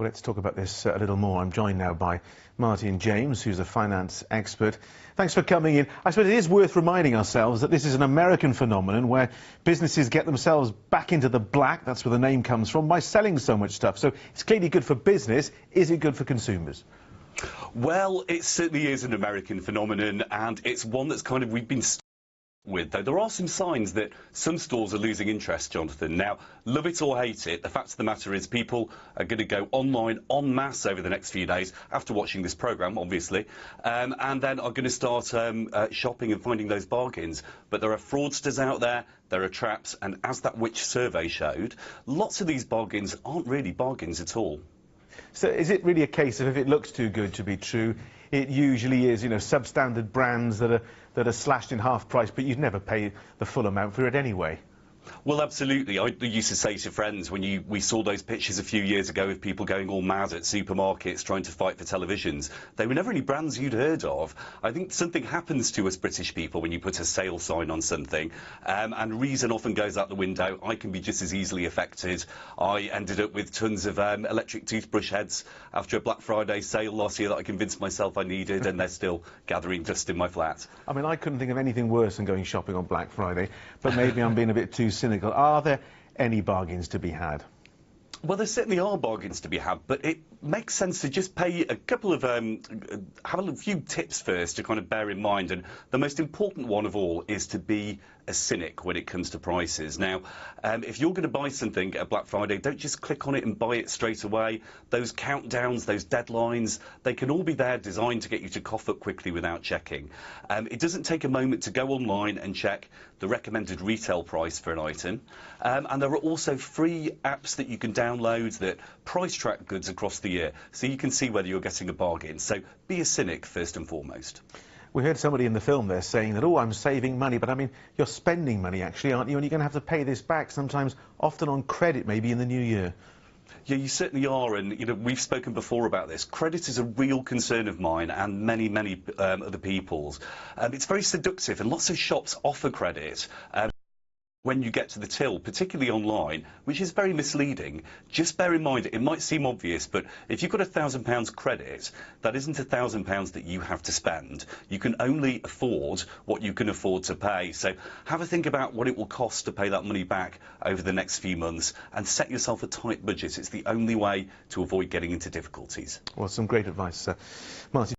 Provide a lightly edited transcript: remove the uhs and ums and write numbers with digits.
Well, let's talk about this a little more. I'm joined now by Martyn James, who's a finance expert. Thanks for coming in. I suppose it is worth reminding ourselves that this is an American phenomenon where businesses get themselves back into the black, that's where the name comes from, by selling so much stuff. So it's clearly good for business. Is it good for consumers? Well, it certainly is an American phenomenon, and it's one that's we've been with, though there are some signs that some stores are losing interest, Jonathan. Now, love it or hate it, the fact of the matter is people are going to go online en masse over the next few days after watching this programme, obviously, and then are going to start shopping and finding those bargains. But there are fraudsters out there, there are traps, and as that Which survey showed, lots of these bargains aren't really bargains at all. So is it really a case of if it looks too good to be true, it usually is, you know, substandard brands that are slashed in half price, but you'd never pay the full amount for it anyway? Well, absolutely. I used to say to friends when we saw those pictures a few years ago of people going all mad at supermarkets trying to fight for televisions, they were never any brands you'd heard of. I think something happens to us British people when you put a sale sign on something, and reason often goes out the window. I can be just as easily affected. I ended up with tons of electric toothbrush heads after a Black Friday sale last year that I convinced myself I needed, and they're still gathering dust in my flat. I mean, I couldn't think of anything worse than going shopping on Black Friday, but maybe I'm being a bit too cynical. Are there any bargains to be had? Well, there certainly are bargains to be had, but it makes sense to just pay a couple of, have a few tips first to kind of bear in mind. And the most important one of all is to be a cynic when it comes to prices. Now, if you're going to buy something at Black Friday, don't just click on it and buy it straight away. Those countdowns, those deadlines, they can all be there designed to get you to cough up quickly without checking. It doesn't take a moment to go online and check the recommended retail price for an item. And there are also free apps that you can download that price track goods across the year, so you can see whether you're getting a bargain. So be a cynic first and foremost. We heard somebody in the film there saying that, oh, I'm saving money, but I mean, you're spending money actually, aren't you? And you're going to have to pay this back sometimes, often on credit, maybe in the new year. Yeah, you certainly are, and you know we've spoken before about this. Credit is a real concern of mine and many other people's. It's very seductive, and lots of shops offer credit. When you get to the till, particularly online, which is very misleading. Just bear in mind, it might seem obvious, but if you've got £1,000 credit, that isn't £1,000 that you have to spend. You can only afford what you can afford to pay. So have a think about what it will cost to pay that money back over the next few months and set yourself a tight budget. It's the only way to avoid getting into difficulties. Well, some great advice, Martyn.